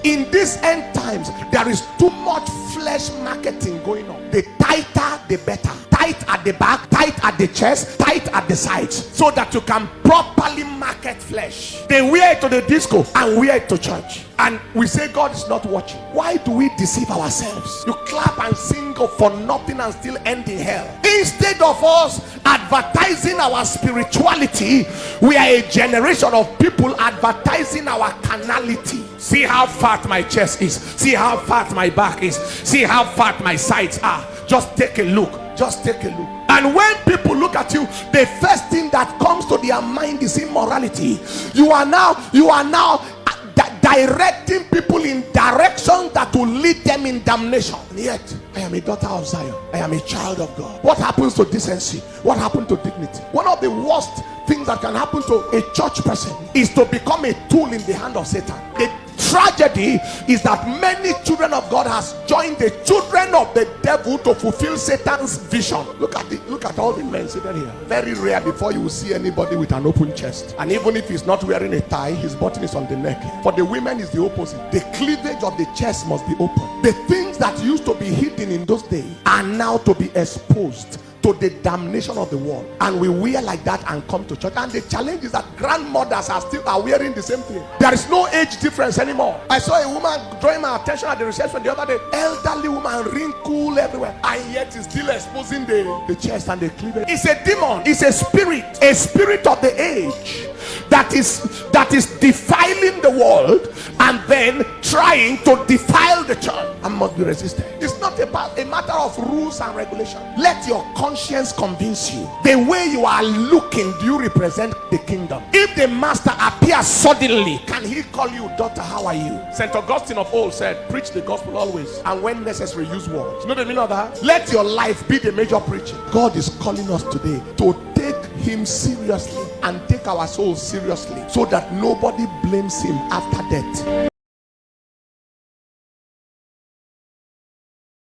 in these end times, there is too much flesh marketing going on. The tighter, the better. Tight at the back, tight at the chest, tight at the sides, so that you can properly market flesh. They wear it to the disco and wear it to church, and we say God is not watching. Why do we deceive ourselves? You clap and sing for nothing and still end in hell. Instead of us advertising our spirituality, we are a generation of people advertising our carnality. See how fat my chest is, see how fat my back is, see how fat my sides are. Just take a look. Just take a look. And when people look at you, the first thing that comes to their mind is immorality. You are now directing people in directions that will lead them in damnation. And yet, I am a daughter of Zion. I am a child of God. What happens to decency? What happened to dignity? One of the worst things that can happen to a church person is to become a tool in the hand of Satan. The tragedy is that many children of God has joined the children of the devil to fulfill Satan's vision. Look at all the men sitting here. Very rare before you will see anybody with an open chest. And even if he's not wearing a tie, his button is on the neck. For the women is the opposite. The cleavage of the chest must be open. The things that used to be hidden in those days are now to be exposed to the damnation of the world, and we wear like that and come to church. And the challenge is that grandmothers are wearing the same thing. There is no age difference anymore. I saw a woman drawing my attention at the reception the other day. Elderly woman, wrinkle everywhere, and yet is still exposing the chest and the cleavage. It's a demon. It's a spirit of the age that is defiling the world and then trying to defile the church, and must be resisted. It's not about a matter of rules and regulation. Let your conscience convince you. The way you are looking, do you represent the kingdom? If the master appears suddenly, can he call you daughter? How are you? St. Augustine of old said, preach the gospel always, and when necessary, use words. You know the meaning of that? Let your life be the major preaching. God is calling us today to take him seriously and take our souls seriously, so that nobody blames him after death.